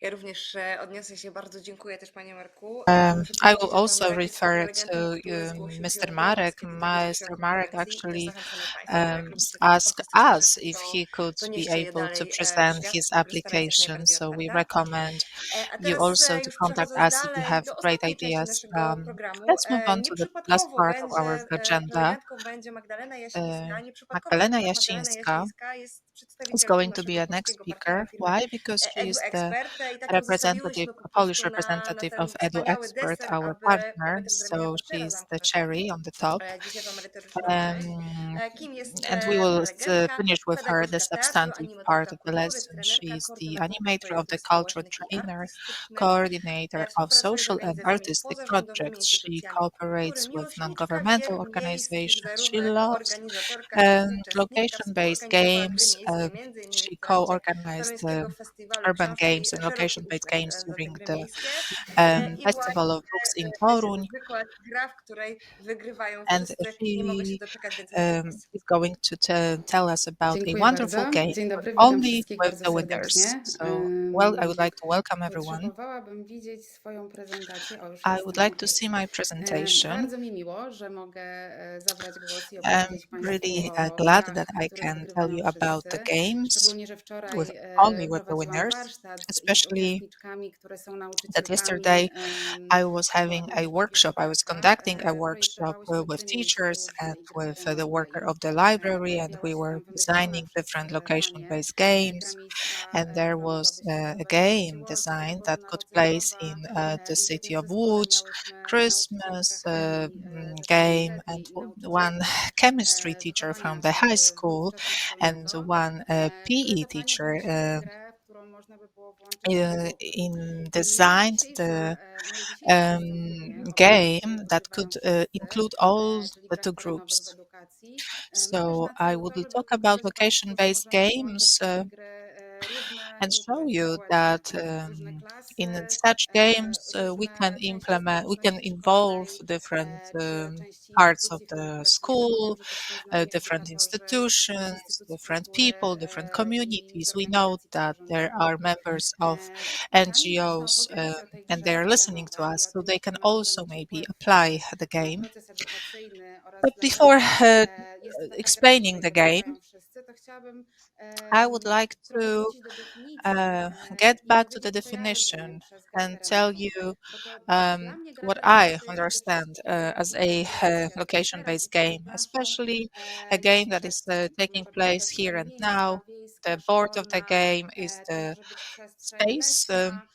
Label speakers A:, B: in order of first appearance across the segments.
A: Ja również odniosę się, bardzo dziękuję też Panie Marku. Muszę
B: I will
A: powiedzieć, że Pan
B: also
A: Marek jest tym
B: refer
A: prelegentem,
B: to
A: który zgłosił
B: Mr.
A: pióro
B: Marek.
A: kiedy tylko doszło do
B: Mr. Marek
A: publikacji.
B: actually
A: Zachęcamy Państwa, że jak lubicie
B: asked
A: fantastyczne
B: us
A: rzeczy,
B: if he could
A: to
B: be
A: nieście je
B: able to
A: dalej w
B: present
A: świat.
B: his
A: Progresfera jest jak
B: application.
A: najbardziej
B: So we
A: otwarta.
B: recommend
A: A
B: you
A: teraz
B: also to
A: już
B: contact
A: przechodząc
B: us if you
A: dalej
B: have
A: do
B: great
A: ostatniej części
B: ideas.
A: naszego programu.
B: Let's move on to the last
A: Nieprzypadkowo
B: part of our
A: będzie,
B: agenda.
A: prelegentką będzie Magdalena Jasińska. Nieprzypadkowo,
B: Magdalena
A: ponieważ Magdalena
B: Jasińska
A: Jasińska jest
B: is
A: przedstawicielką
B: going to be
A: naszego
B: a next
A: polskiego partnera
B: speaker.
A: firmy
B: Why? Because she is the
A: eduexpert i tak ją
B: representative,
A: zostawiłyśmy po
B: Polish
A: prostu na
B: representative of
A: ten wspaniały
B: eduexpert,
A: deser,
B: our
A: aby
B: partner.
A: też zrobiła
B: So
A: partnera
B: she's the
A: zamknąć
B: cherry on the top.
A: dzisiaj tą merytoryczną część.
B: Um,
A: Kim jest
B: and we will
A: prelegentka?
B: finish with her the
A: Pedagogzka teatru,
B: substantive part
A: animatorka
B: of the
A: kultury,
B: lesson.
A: trenerka,
B: She's the
A: koordynatorka
B: animator of the
A: projektów
B: cultural
A: społecznych i
B: trainer,
A: artystycznych.
B: coordinator of
A: Współpracuje z
B: social and
A: organizacjami
B: artistic
A: pozarządowymi,
B: projects. She
A: instytucjami kultury,
B: cooperates with
A: miłośniczka
B: non-governmental
A: gier miejskich,
B: organizations. She
A: zarówno jako
B: loves
A: organizatorka, jak i uczestniczka,
B: location-based
A: współorganizatorka gry
B: games.
A: miejskiej, między innymi
B: She
A: w trakcie
B: co-organized
A: Toruńskiego Festiwalu
B: urban
A: Książki
B: games and
A: Szeroki
B: location-based
A: Uśmiech
B: games
A: za te
B: during
A: gry
B: the
A: miejskie. I właśnie
B: Festival of Books in
A: wiecie,
B: Toruń.
A: wykład gra, w której wygrywają
B: And
A: wszyscy. Nie mogę się
B: she
A: doczekać, więc zapraszam.
B: is going to tell us about a
C: Dziękuję
B: wonderful
C: bardzo.
B: game,
C: Dzień
B: but
C: dobry, witam
B: only
C: wszystkich
B: with
C: bardzo
B: the winners.
C: serdecznie.
B: So, well, I would like to welcome everyone.
C: Potrzebowałabym widzieć swoją prezentację. O, już
B: I would
C: jestem,
B: like
C: ok.
B: to see my presentation.
C: Bardzo mi miło, że mogę zabrać głos i
B: I'm
C: opowiedzieć Państwu
B: really
C: o
B: glad that
C: grach,
B: I
C: które
B: can tell
C: wygrywają
B: you about the
C: wszyscy.
B: games
C: Szczególnie, że
B: with
C: wczoraj
B: only with the
C: prowadziłam
B: winners,
C: warsztat z
B: especially
C: uczestniczkami, które są
B: that yesterday
C: nauczycielkami
B: I was having a
C: uczniów
B: workshop. I was
C: pierwszoklasek.
B: conducting a workshop
C: Projektowałyśmy
B: with
C: gry
B: teachers
C: miejskie
B: and
C: różne i
B: with
C: graficzne
B: the
C: modele
B: worker
C: i
B: of the library, and
C: pojawiała
B: we
C: się
B: were
C: tam wymyślona
B: designing
C: przez
B: different
C: panię
B: location-based
C: gra
B: games.
C: miejska
B: And there was
C: mogłaby się
B: a
C: nazywać Gości
B: game
C: Łodzi albo
B: designed that could place
C: bożonarodzeniowa
B: in the
C: i w
B: city
C: jednym
B: of
C: zespole
B: Łódź,
C: miałyśmy nauczycielkę
B: Christmas
C: chemii ze szkoły
B: game, and
C: średniej i
B: one
C: nauczycielkę
B: chemistry teacher from
C: wychowania
B: the high school, and
C: wczesnoszkolnego,
B: one
C: które
B: PE
C: to panie
B: teacher
C: wymyśliły grę, w którą można by było włączyć do grupy.
B: in
C: I
B: designed the
C: moje dzisiejsze wystąpienie o grach, w której
B: game that
C: wygrywają
B: could
C: wszyscy,
B: include all
C: czyli
B: the
C: grach
B: two
C: terenowych w
B: groups.
C: edukacji, ma też
B: So
C: na
B: I
C: celu
B: would
C: to, żeby
B: talk about
C: pokazać Państwu, że
B: location-based
C: możemy włączać
B: games
C: w tej gry różne
B: and show
C: grupy
B: you
C: społeczne,
B: that
C: różne klasy,
B: in such games we can
C: różne części
B: implement, we can
C: społeczności
B: involve
C: szkolnej,
B: different
C: czy części
B: parts of
C: instytucji, w których
B: the
C: pracujemy.
B: school,
C: Wiem, że też są z nami
B: different
C: edukatorzy z
B: institutions,
C: instytucji
B: different
C: kultury
B: people, different
C: i z
B: communities. We know
C: organizacji
B: that there
C: pozarządowych.
B: are members of
C: Zanim zacznę
B: NGOs
C: opowiadać o tej
B: and they
C: grze
B: are listening to
C: terenowej i
B: us,
C: o
B: so
C: tym,
B: they
C: jak
B: can
C: ona może
B: also
C: mieć
B: maybe
C: wpływ
B: apply the
C: na
B: game.
C: proces edukacyjny oraz
B: But
C: dlaczego
B: before
C: jest to taka gra, w
B: explaining
C: której
B: the game,
C: wygrywają wszyscy, to chciałabym
B: I would like
C: trochę
B: to
C: wrócić do definicji
B: get
C: i
B: back to the
C: powiedzieć, co ja rozumiem
B: definition
C: przez grę
B: and tell
C: terenową.
B: you
C: Bo to dla mnie gra
B: what I
C: terenowa to jest przede
B: understand
C: wszystkim
B: as
C: gra,
B: a
C: która rozgrywa się teraz i
B: location-based
C: tu i
B: game,
C: teraz,
B: especially a game
C: jest
B: that is
C: przestrzeń. To
B: taking
C: może być
B: place here
C: przestrzeń
B: and now.
C: miejska, wiejska,
B: The board of the
C: szkolna,
B: game is
C: to
B: the
C: może być przestrzeń
B: space
C: leśna.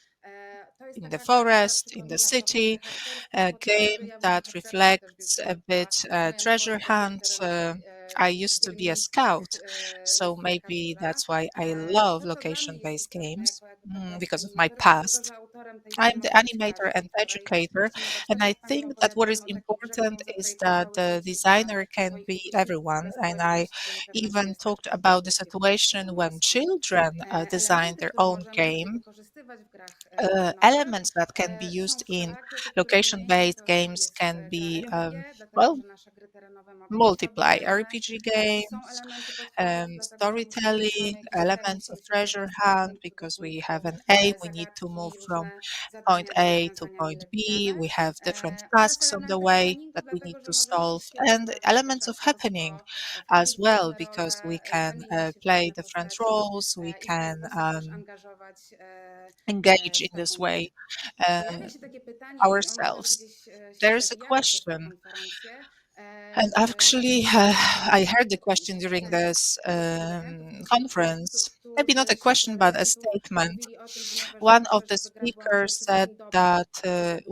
C: To jest
B: in the
C: taka gra, która
B: forest, in the
C: przypomina trochę gry
B: city,
C: harcerską,
B: a
C: chociażby
B: game
C: ja byłam
B: that
C: harcerką też w
B: reflects a
C: dzieciństwie.
B: bit
C: Moja
B: treasure
C: miłość do gier
B: hunt.
C: terenowych
B: I
C: i
B: used to
C: gier
B: be a
C: miejskich
B: scout, so
C: jest wielka,
B: maybe
C: duża.
B: that's why I love
C: To, co dla mnie jest
B: location-based
C: istotne,
B: games
C: jako po
B: because
C: prostu
B: of my
C: edukatorze,
B: past.
C: autorem tej
B: I'm the
C: terenowej
B: animator
C: książki,
B: and
C: w której
B: educator,
C: właśnie,
B: and
C: tak
B: I
C: jak Państwu
B: think that what
C: opowiadałam
B: is
C: o takiej grze,
B: important
C: którą
B: is that
C: zaprojektowały
B: the
C: dzieci dla
B: designer can
C: swoich
B: be
C: uczniów
B: everyone.
C: ze
B: And I
C: społeczności pewnego
B: even talked
C: miasteczka
B: about the
C: pobliskiej
B: situation when
C: wioski.
B: children design
C: Elementy,
B: their
C: które
B: own
C: możemy sobie
B: game.
C: wykorzystywać w grach terenowych
B: Elements that can be
C: są
B: used in
C: wszelakie. To pierwotniejsze
B: location-based
C: to
B: games
C: jest
B: can
C: gra
B: be,
C: RPG, dlatego
B: well,
C: że nasze gry terenowe mogą być
B: multiply
C: fabularne.
B: RPG
C: Są
B: games,
C: elementy podchodowe, dlatego że musimy
B: storytelling,
C: znaleźć cel,
B: elements of
C: musimy się
B: treasure
C: przenieść z
B: hunt
C: punktu do
B: because we have
C: punktu,
B: an aim, we need to move
C: zagadki,
B: from
C: różne
B: point
C: zadania do
B: A to
C: rozwiązania
B: point
C: mile
B: B.
C: widziane
B: We have different
C: oraz
B: tasks on the
C: elementy
B: way
C: happeningu,
B: that we need
C: dlatego że
B: to
C: możemy się
B: solve,
C: świetnie
B: and
C: bawić
B: elements of
C: edukatorsko
B: happening
C: w
B: as well
C: różne
B: because we
C: role,
B: can
C: zamieniać się w
B: play
C: różne
B: different
C: postaci
B: roles, we
C: i w ten
B: can
C: sposób też angażować
B: engage in this
C: swoją grę.
B: way uh,
C: Pojawia się takie pytanie i ono też
B: ourselves.
C: gdzieś się
B: There is a
C: przewijało przez tę
B: question.
C: konferencję,
B: And
C: czy
B: actually, I heard the question during this
C: jest prelegentów,
B: conference. Maybe not a
C: któryś z
B: question, but a
C: prelegentów
B: statement.
C: mówili o tym, że
B: One
C: najważniejsze,
B: of the
C: żeby gra była
B: speakers
C: przede
B: said
C: wszystkim dobra,
B: that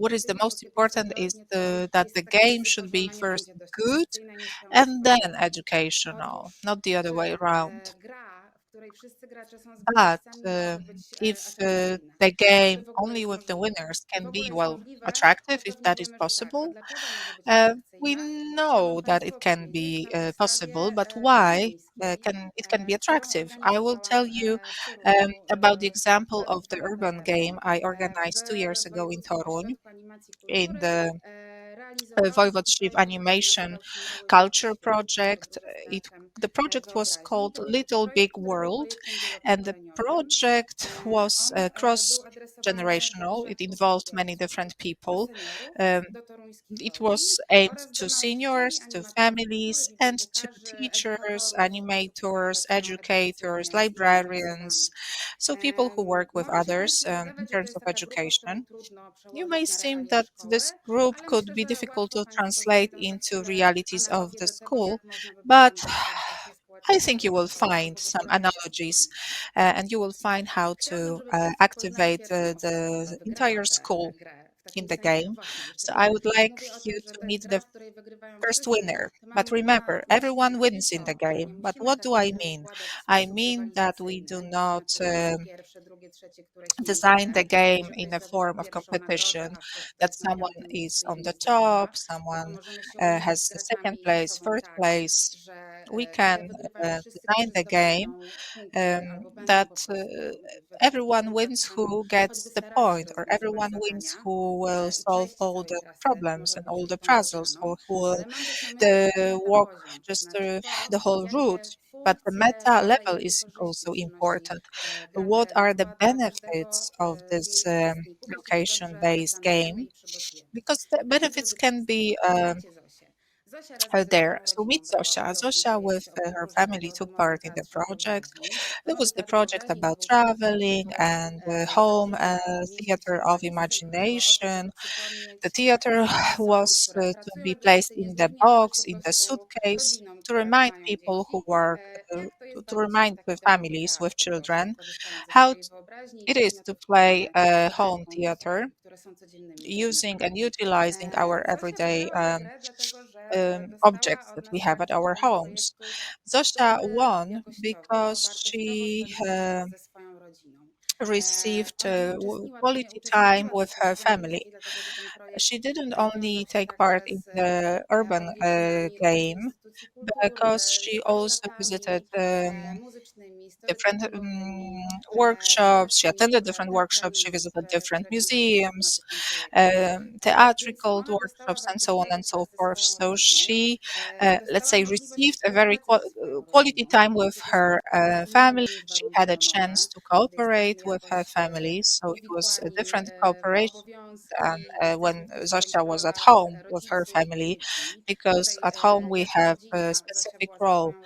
B: what is the
C: atrakcyjna, bo
B: most
C: kiedy coś
B: important
C: złe,
B: is
C: nieco
B: that the
C: jest takie
B: game
C: ryzyko,
B: should
C: że
B: be
C: ona nie
B: first
C: będzie dość
B: good
C: atrakcyjna i nie spełni
B: and then
C: swoich celów.
B: educational,
C: Otóż,
B: not the other way
C: czy
B: around.
C: gra, w której wszyscy gracze są
B: But
C: zwycięzcami, może być
B: if
C: atrakcyjna?
B: the
C: Czy
B: game
C: w ogóle
B: only
C: jest
B: with the
C: możliwe?
B: winners
C: I w
B: can be,
C: ogóle jest
B: well,
C: możliwe,
B: attractive,
C: to
B: if
C: pewnie
B: that is
C: wiemy, że tak. A
B: possible,
C: dlaczego może być
B: we
C: atrakcyjna? Chciałabym
B: know that it
C: Państwu
B: can be
C: opowiedzieć na
B: possible,
C: podstawie
B: but
C: gry
B: why
C: miejskiej,
B: can it can be
C: którą
B: attractive? I will tell
C: organizowałam
B: you
C: w Toruniu
B: about the
C: w
B: example of the
C: dwa lata
B: urban
C: temu
B: game I
C: w
B: organized 2 years ago in
C: Wojewódzkim
B: Toruń
C: Ośrodku Animacji i
B: in
C: Kultury.
B: the Voivodeship Animation Culture Project. The project was called Little Big World, and the project was cross-generational. It involved many different people. Um, it was aimed to seniors, to families, and to teachers, animators, educators, librarians, so people who work with others in terms of education. You may seem that this group could be difficult to translate into realities of the school, but I think you will find some analogies and you will find how to activate the entire school in the game. So I would like you to meet the first winner. But remember, everyone wins in the game. But what do I mean? I mean that we do not design the game in a form of competition, that someone is on the top, someone has the second place, third place. We can design the game that everyone wins who gets the point, or everyone wins who will solve all the problems and all the puzzles, or who will walk just the whole route. But the meta level is also important. What are the benefits of this location-based game? Because the benefits can be there. So meet Zosia. Zosia with her family took part in the project. It was the project about traveling and home theater of imagination. The theater was to be placed in the box, in the suitcase, to remind people who work, to remind the families with children how it is to play a home theater using and utilizing our everyday objects that we have at our homes. Zosia won because she received quality time with her family. She didn't only take part in the urban game because she also visited different workshops. She attended different workshops. She visited different museums, theatrical workshops, and so on and so forth. So she, let's say, received a very quality time with her family. She had a chance to cooperate with her family. So it was a different cooperation than when Zosia was at home with her family, because at home we have a specific role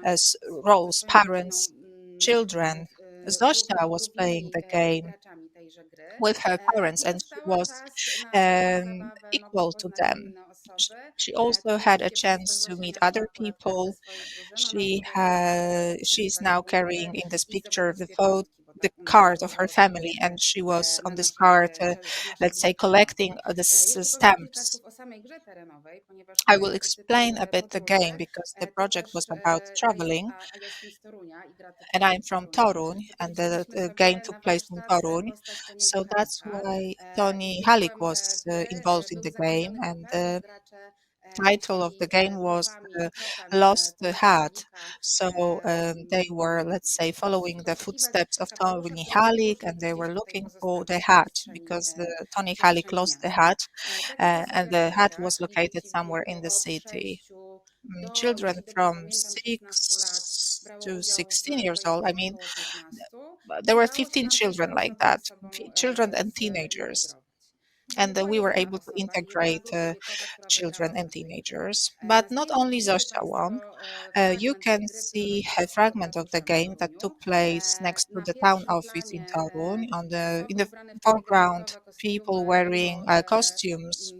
B: as roles, parents, children. Zosia was playing the game with her parents, and she was equal to them. She also had a chance to meet other people. She's now carrying in this picture the card of her family, and she was on this card, let's say, collecting the stamps. I will explain a bit the game because the project was about traveling, and I'm from Toruń, and the game took place in Toruń. So that's why Tony Halik was involved in the game, and the title of the game was Lost the Hat. So they were, let's say, following the footsteps of Tony Halik, and they were looking for the hat because Tony Halik lost the hat, and the hat was located somewhere in the city. Children from 6 to 16 years old. I mean, there were 15 children like that, children and teenagers. And we were able to integrate children and teenagers. But not only Zosia won. You can see a fragment of the game that took place next to the town office in Toruń. In the foreground, people wearing costumes,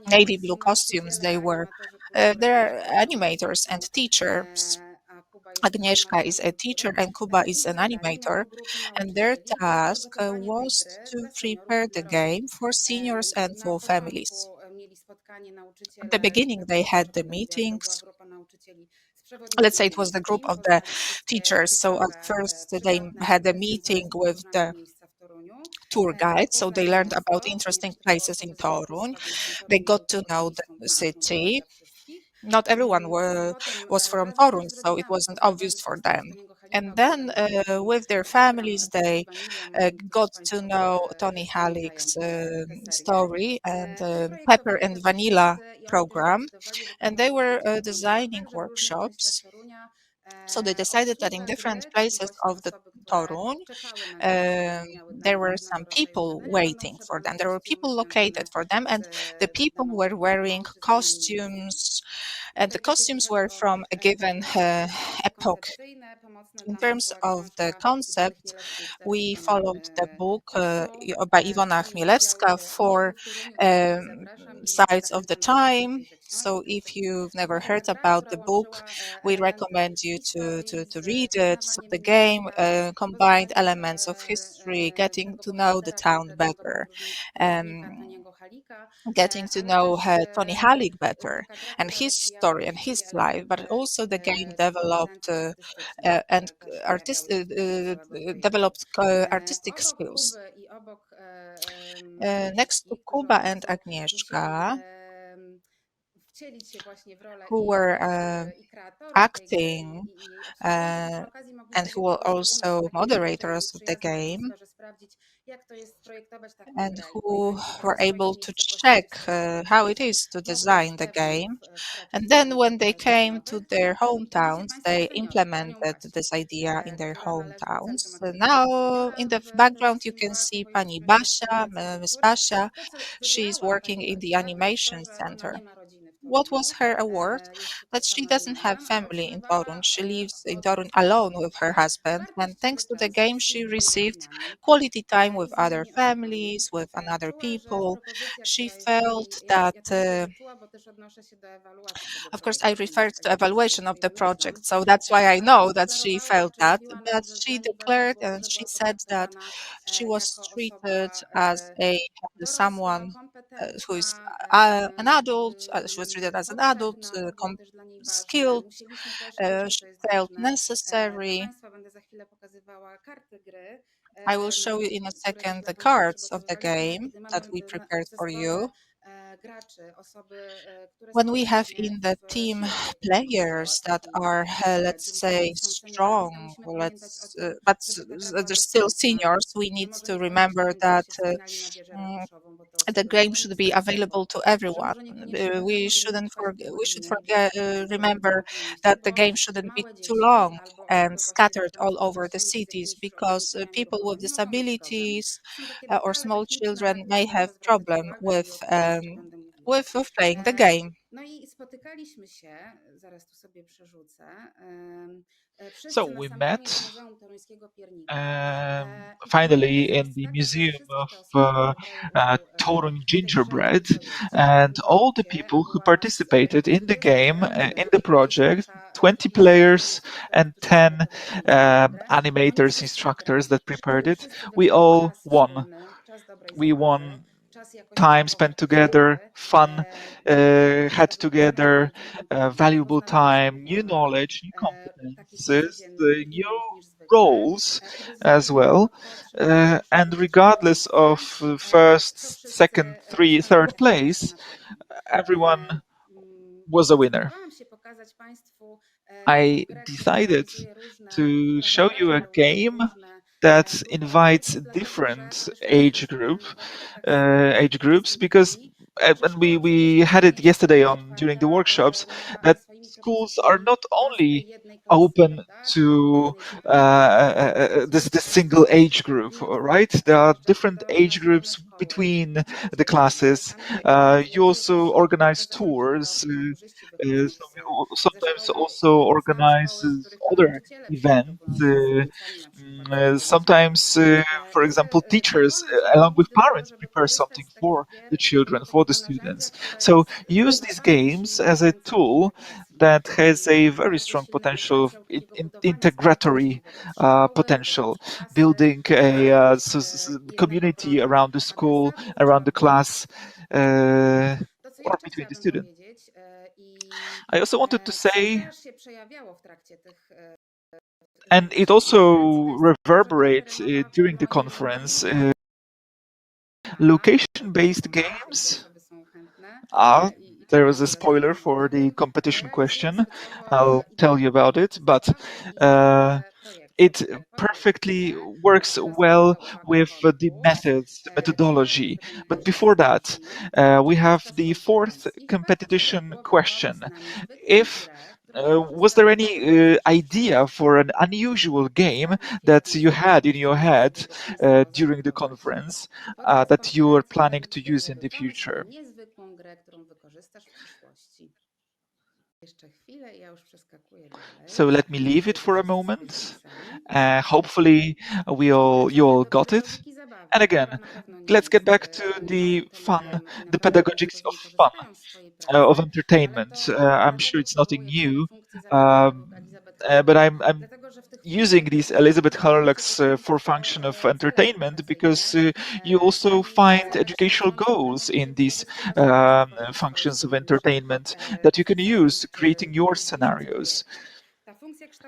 B: navy blue costumes. They're animators and teachers. Agnieszka is a teacher and Kuba is an animator, and their task was to prepare the game for seniors and for families. At the beginning, they had the meetings. Let's say it was the group of the teachers. So at first, they had a meeting with the tour guide. So they learned about interesting places in Torun. They got to know the city. Not everyone was from Torun, so it wasn't obvious for them. And then with their families, they got to know Tony Halleck's story and Pepper and Vanilla program, and they were designing workshops. So they decided that in different places of the Toruń, there were some people waiting for them. There were people located for them, and the people were wearing costumes, and the costumes were from a given epoch. In terms of the concept, we followed the book by Iwona Chmielewska, Four um, Sides of the Time. So if you've never heard about the book, we recommend you to read it. So the game combined elements of history, getting to know the town better, um, getting to know Tony Halleck better and his story and his life, but also the game developed and developed artistic skills. Next to Kuba and Agnieszka,
C: wcielić się właśnie w rolę
B: who
C: i
B: were
C: i kreatorów tej gry,
B: acting
C: i jej absolwentów, przy
B: uh,
C: okazji mogli
B: and
C: sobie
B: who
C: po
B: were
C: prostu u nas
B: also
C: w takiej miłej,
B: moderators of the
C: przyjaznej
B: game,
C: atmosferze sprawdzić, jak to jest projektować taką
B: and
C: grę i
B: who
C: poznali po
B: were
C: prostu swoje
B: able to
C: miejscowości
B: check
C: w swojej
B: how it is to design the
C: pewnie
B: game.
C: wkraczać
B: And
C: w
B: then when
C: klimat
B: they came to
C: zabawy.
B: their
C: I
B: hometowns,
C: Państwo
B: they
C: seniorzy, panią
B: implemented
C: Basię,
B: this idea in their
C: która należy do Centrum
B: hometowns.
C: Edukacji
B: Now, in
C: Seniora
B: the
C: w
B: background, you
C: Toruńskim
B: can
C: Pałacu
B: see Pani
C: Wojewódzkim
B: Basia,
C: Centrum
B: Miss
C: Kultury.
B: Basia.
C: To, co
B: She's
C: wygrała
B: working
C: pani
B: in the
C: Basia, to jest to,
B: animation
C: że ona
B: center.
C: nie ma rodziny w
B: What was
C: Toruniu,
B: her award?
C: jest tutaj
B: That she
C: sama z
B: doesn't have
C: mężem, a
B: family in Toruń.
C: otrzymywała
B: She lives in
C: od
B: Toruń alone with her
C: centrum
B: husband. And thanks to the
C: wartościowy
B: game,
C: czas z
B: she
C: innymi
B: received
C: rodzinami
B: quality time with
C: i z
B: other
C: innymi osobami.
B: families, with another
C: Czuła, że
B: people.
C: propozycja,
B: She
C: która jest jej,
B: felt that
C: ja to mówię, że czuła, bo też odnoszę się do ewaluacji tego
B: of course, I
C: projektu,
B: referred
C: ponieważ
B: to
C: takie
B: evaluation of
C: konstrukcje
B: the
C: inne znam,
B: project, so that's why I know that she
C: zadeklarowała,
B: felt
C: znaczy
B: that.
C: mówiła
B: But
C: nam, że
B: she
C: dla niej ważne
B: declared
C: było to,
B: and
C: że
B: she
C: była
B: said that
C: potraktowana
B: she was
C: jako
B: treated
C: osoba
B: as a
C: dorosła,
B: someone who is
C: kompetentna,
B: an adult. She was treated as an adult,
C: potrzebna. To było też dla niej ważne.
B: skilled.
C: Musieliśmy też, wiecie, co
B: She
C: jest
B: felt
C: ważne, dla
B: necessary.
C: Państwa będę za chwilę pokazywała karty gry,
B: I will show you in a
C: które
B: second
C: dla
B: the
C: Państwa
B: cards of the
C: przygotowywaliśmy,
B: game
C: kiedy
B: that
C: mamy
B: we
C: w
B: prepared for
C: zespole
B: you.
C: graczy, osoby, które
B: When
C: są
B: we have
C: właśnie
B: in the
C: w
B: team
C: średniej
B: players that
C: ewaluacji,
B: are, let's
C: czyli
B: say,
C: są seniorami, to
B: strong,
C: musimy pamiętać o tym,
B: but
C: żeby ta gra była
B: they're still
C: dostępna.
B: seniors, we
C: Nie
B: need
C: może
B: to
C: nie znaleźć
B: remember
C: ludzi, którzy
B: that
C: się wspinali na wieżę
B: mm,
C: ratuszową, bo to
B: the
C: osoby
B: game should be available
C: wysoko,
B: to
C: że
B: everyone.
C: może niekoniecznie każdy
B: We
C: może nie
B: shouldn't
C: przetrwać pół
B: we should
C: godziny i
B: forget
C: wyjść z
B: remember
C: tamtego miejsca,
B: that the
C: bo
B: game shouldn't be
C: małe
B: too
C: dzieci
B: long
C: albo
B: and
C: osoby właśnie z
B: scattered all over the
C: niepełnosprawnościami
B: cities,
C: psychicznymi, czy
B: because
C: ograniczeniami
B: people with
C: ruchowymi mogą mieć problem.
B: disabilities
C: To są takie
B: or
C: detale
B: small
C: techniczne,
B: children
C: na które
B: may have
C: proszę zwracać
B: problem
C: uwagę i o których jeszcze będę mówiła.
B: with playing the game.
C: No i spotykaliśmy się, zaraz tu sobie przerzucę,
D: So
C: wszyscy na
D: we
C: sam koniec
D: met
C: Muzeum Toruńskiego Piernika i
D: finally
C: zdaliśmy sobie
D: in the
C: sprawę, że
D: museum
C: wszystkie
D: of
C: te osoby, które brały udział
D: Toruń
C: w tym szalonym
D: gingerbread,
C: projekcie, w
D: and
C: tym
D: all the
C: projekcie
D: people who
C: była nas
D: participated in the
C: 20
D: game, in
C: graczy
D: the
C: i 20
D: project, 20 players and 10
C: grę. Oni
D: animators,
C: wszyscy
D: instructors that
C: wygrali.
D: prepared it.
C: Wszyscy
D: We
C: wygrali
D: all
C: czas
D: won.
C: wspólny, czas dobrej
D: We
C: zabawy,
D: won
C: czas
D: time
C: jakościowo
D: spent
C: wartościowy.
D: together, fun, had
C: Zrobili bardzo
D: together,
C: prawdziwą wymianę i
D: valuable
C: poznali
D: time,
C: siebie w
D: new
C: ramach
D: knowledge, new
C: takich
D: competences,
C: niecodziennych,
D: new
C: innych niż zwykle.
D: roles
C: I bez
D: as
C: względu na
D: well.
C: to, czy ktoś przyszedł
D: And
C: trzeci,
D: regardless
C: czwarty,
D: of
C: to
D: first,
C: wszyscy
D: second,
C: stanęli
D: third
C: tak naprawdę
D: place,
C: na podium.
D: everyone was a winner.
C: Zdecydowałam się pokazać Państwu taką
D: I
C: grę, która
D: decided
C: nawiązuje różne,
D: to
C: która
D: show you
C: zaprasza
D: a
C: do
D: game
C: różne
D: that
C: grupy
D: invites
C: osób, dlatego że
D: different
C: też wczoraj rozmawiając właśnie tak z
D: age groups, because
C: uczestnikami, że
D: and
C: szkoła przecież
D: we had it
C: niekoniecznie
D: yesterday
C: jest
D: on during the
C: otwarta
D: workshops
C: na
D: that
C: swoimi
D: schools are
C: pracownikami
D: not
C: dla
D: only
C: swojej jednej klasy,
D: open
C: prawda? Czyli dla
D: to
C: jednej grupy osób,
D: this
C: które
D: single age group,
C: wyjątkowo
D: right? There are
C: przyjeżdżają
D: different age
C: naziemne
D: groups
C: szkoły,
D: between
C: gdzie
D: the
C: uczą się
D: classes.
C: sami wychowywać
D: You
C: dzieci,
D: also organize
C: zawodzić
D: tours.
C: maturzyści wychodzą ze
D: Sometimes
C: szkoły.
D: also
C: Są szkoły, w
D: organizes
C: których to
D: other
C: nauczyciele
D: events.
C: przygotowują się z uczniami na przykład
D: Sometimes, for example, teachers,
C: powołano
D: along with
C: zespołów do tego,
D: parents,
C: żeby
D: prepare
C: korzystać
D: something
C: z takich
D: for
C: gier
D: the children, for the
C: jako narzędzia,
D: students.
C: które
D: So use these
C: wprowadzają
D: games
C: ci
D: as a
C: mającym
D: tool
C: integrację.
D: that has a very
C: Bardzo
D: strong
C: silny
D: potential of
C: potencjał takiego budowania
D: integratory
C: społeczności wobec szkoły,
D: potential,
C: wobec klasy,
D: building a
C: jednego
D: community
C: krążka
D: around the school,
C: adresatów,
D: around the
C: uczniów.
D: class,
C: To, co
D: or
C: jeszcze
D: between the
C: chciałabym
D: students.
C: powiedzieć
D: I also wanted to
C: co
D: say,
C: też się przejawiało w trakcie
D: and it
C: naszej
D: also
C: konferencji, to jest to, że gra
D: reverberates
C: terenowa
D: during the
C: była
D: conference.
C: wybrana
D: Location-based
C: jeśli
D: games
C: osoby są chętne.
D: are.
C: I
D: There
C: tutaj
D: was a
C: mogę wam
D: spoiler for
C: powiedzieć,
D: the competition
C: realizują
D: question.
C: skutkowo
D: I'll tell you about it, but
C: ważne i istotne
D: it perfectly works well with the methods, the methodology. But before that, we have the fourth competition question. If Was there any idea for an unusual game that you had in your head during the conference that you are planning to use in the future?
C: Niezwykłą grę, którą wykorzystasz w przyszłości. Jeszcze chwilę i ja już przeskakuję dalej.
D: So let me leave it for a moment. Hopefully, you all got it. And again, let's get back to the fun, the pedagogics of fun, of entertainment. I'm sure it's nothing new, but I'm using these Elizabeth Harlock's for function of entertainment because you also find educational goals in these functions of entertainment that you can use creating your scenarios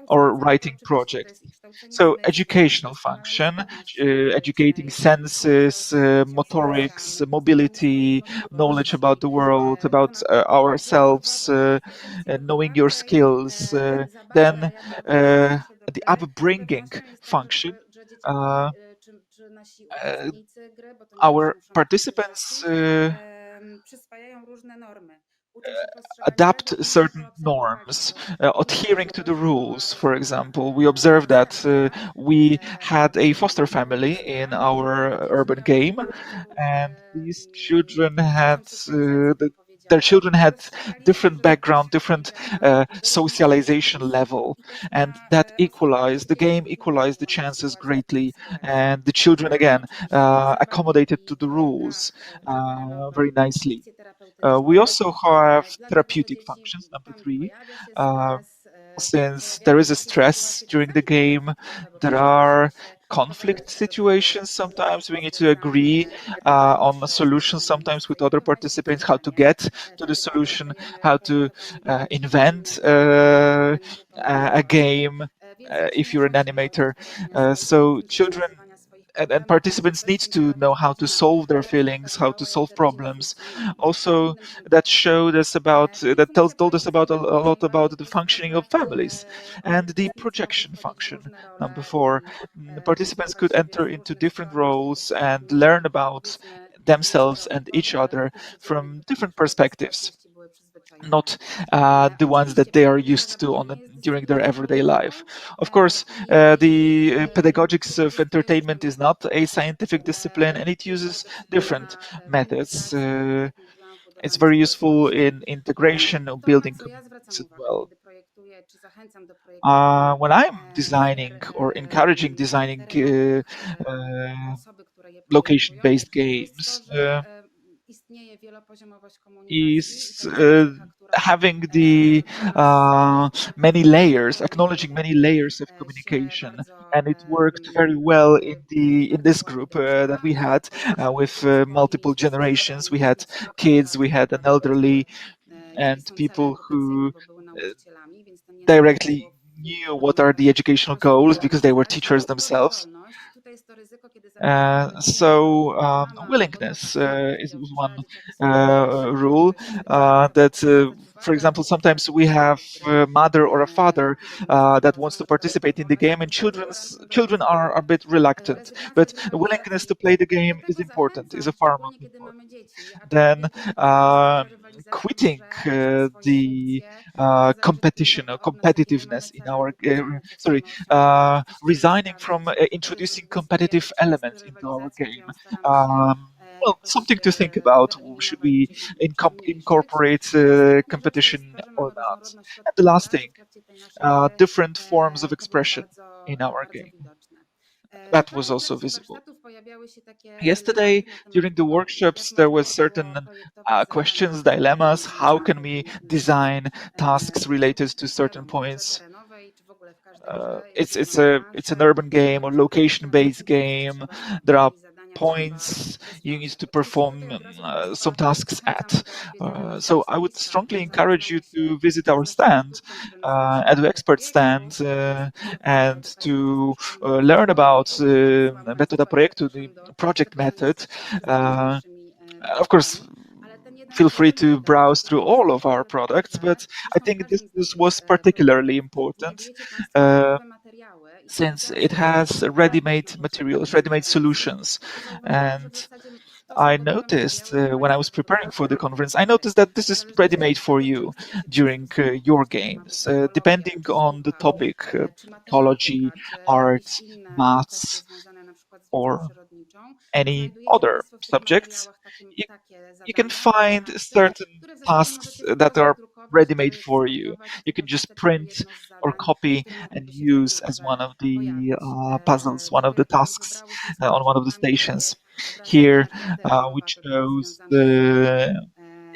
D: or writing projects. So educational function, educating senses, motorics, mobility, knowledge about the world, about ourselves, knowing your skills. Then the upbringing function. Uh, our participants
C: przyswajają różne normy.
D: adapt certain norms, adhering to the rules. For example, we observed that we had a foster family in our urban game, and these children had their children had different background, different socialization level, and that equalized the game, equalized the chances greatly, and the children again accommodated to the rules very nicely. We also have therapeutic functions, number 3. Since there is a stress during the game, there are conflict situations sometimes. We need to agree on a solution sometimes with other participants, how to get to the solution, how to invent a game if you're an animator. So children and participants need to know how to solve their feelings, how to solve problems. Also, that showed us about told us about a lot about the functioning of families and the projection function. Number 4, participants could enter into different roles and learn about themselves and each other from different perspectives, not the ones that they are used to during their everyday life. Of course, the pedagogics of entertainment is not a scientific discipline, and it uses different methods. It's very useful in integration of building communities as well. When I'm designing or encouraging designing location-based games, is having the many layers, acknowledging many layers of communication, and it worked very well in this group that we had with multiple generations. We had kids, we had an elderly, and people who directly knew what are the educational goals because they were teachers themselves. Willingness is one rule that, for example, sometimes we have a mother or a father that wants to participate in the game, and children are a bit reluctant. But willingness to play the game is important, is a far more important than quitting the competition or competitiveness in our resigning from introducing competitive elements into our game. Well, something to think about. Should we incorporate competition or not? And the last thing, different forms of expression in our game. That was also visible. Yesterday, during the workshops, there were certain questions, dilemmas. How can we design tasks related to certain points? It's an urban game or location-based game. There are points you need to perform some tasks at. So I would strongly encourage you to visit our stand, eduexpert stand, and to learn about metoda projektu, the project method. Of course, feel free to browse through all of our products, but I think this was particularly important. since it has ready-made materials, ready-made solutions. And I noticed when I was preparing for the conference, I noticed that this is ready-made for you during your games, depending on the topic, ecology, art, maths, or any other subjects. You, you can find certain tasks that are ready-made for you. You can just print or copy and use as one of the puzzles, one of the tasks on one of the stations. Here we chose the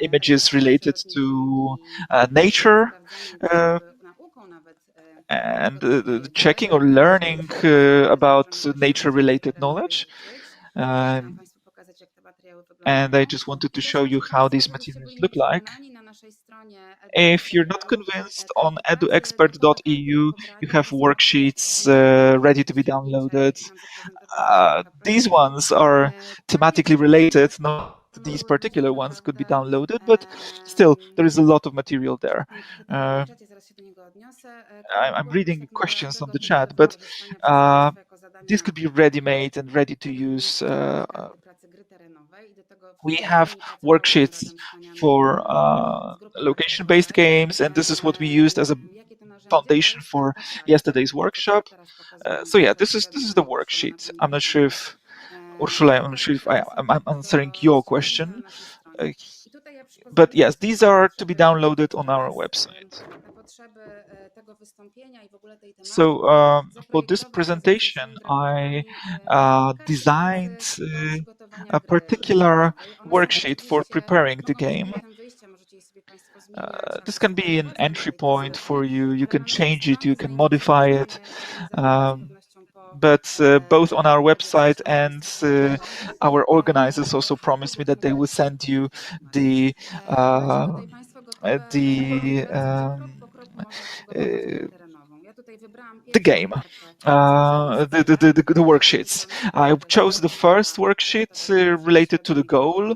D: images related to nature and checking or learning about nature-related knowledge. Um, and I just wanted to show you how these materials look like. If you're not convinced, on eduexpert.eu you have worksheets ready to be downloaded. These ones are thematically related, not these particular ones could be downloaded, but still, there is a lot of material there. I'm reading questions on the chat, but this could be ready-made and ready to use. We have worksheets for location-based games, and this is what we used as a foundation for yesterday's workshop. So yeah, this is the worksheet. I'm not sure if Ursula, I'm not sure if I'm answering your question, but yes, these are to be downloaded on our website. So for this presentation, I designed a particular worksheet for preparing the game. This can be an entry point for you. You can change it, you can modify it. But both on our website and our organizers also promised me that they will send you the game, the worksheets. I chose the first worksheet related to the goal.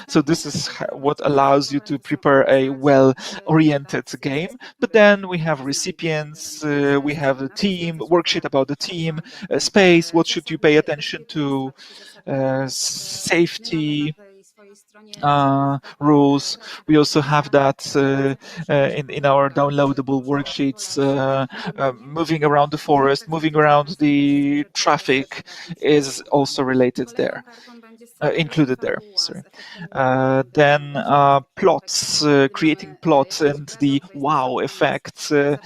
D: So this is what allows you to prepare a well-oriented game. But then we have recipients, we have the team, worksheet about the team, space, what should you pay attention to, safety, rules. We also have that in our downloadable worksheets. Moving around the forest, moving around the traffic is also related there. Included there, sorry. Then plots, creating plots and the wow effect. So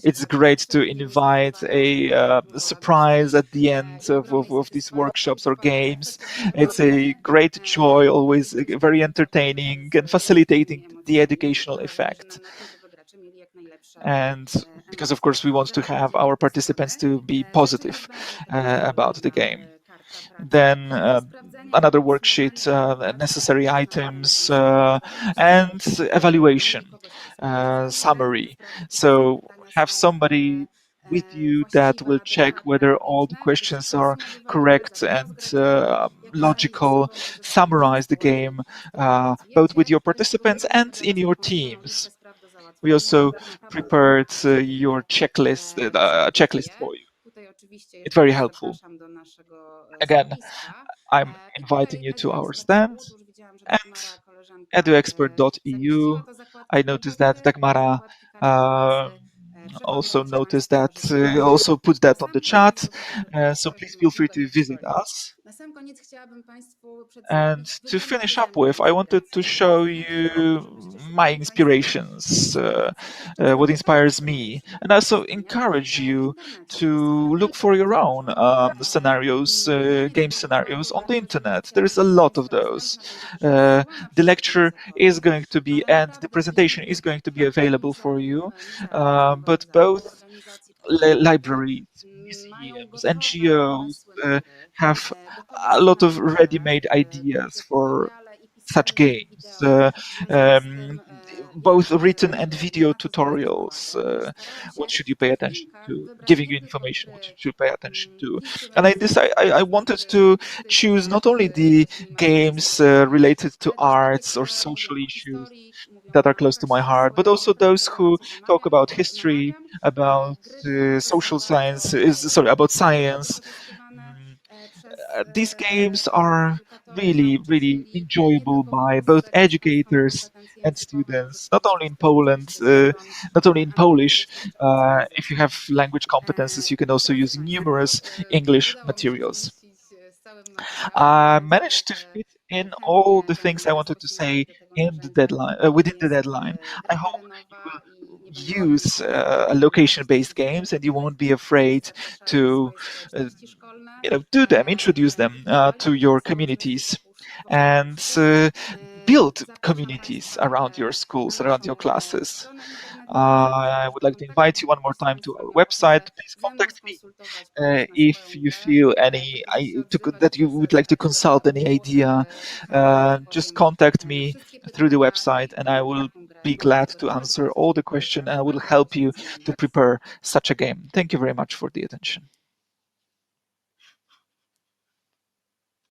D: it's great to invite a surprise at the end of these workshops or games. It's a great joy, always very entertaining and facilitating the educational effect. And because of course we want to have our participants to be positive about the game. Then another worksheet, necessary items, and evaluation, summary. So have somebody with you that will check whether all the questions are correct and logical, summarize the game, both with your participants and in your teams. We also prepared your checklist for you. It's very helpful. Again, I'm inviting you to our stand and eduexpert.eu. I noticed that Dagmara also noticed that, also put that on the chat. So please feel free to visit us. And to finish up with, I wanted to show you my inspirations, what inspires me, and also encourage you to look for your own scenarios, game scenarios on the internet. There is a lot of those. The lecture is going to be, and the presentation is going to be available for you, but both libraries, museums, NGOs have a lot of ready-made ideas for such games, both written and video tutorials. What should you pay attention to? Giving you information, what you should pay attention to. And I wanted to choose not only the games related to arts or social issues that are close to my heart, but also those who talk about history, about social science, about science. Mm, these games are really enjoyable by both educators and students, not only in Poland, not only in Polish. If you have language competences, you can also use numerous English materials. I managed to fit in all the things I wanted to say in the deadline, within the deadline. I hope you will use location-based games and you won't be afraid to uh, do them, introduce them to your communities, and build communities around your schools, around your classes. I would like to invite you one more time to our website. Please contact me if you feel that you would like to consult any idea. Just contact me through the website, and I will be glad to answer all the questions, and I will help you to prepare such a game. Thank you very much for the attention.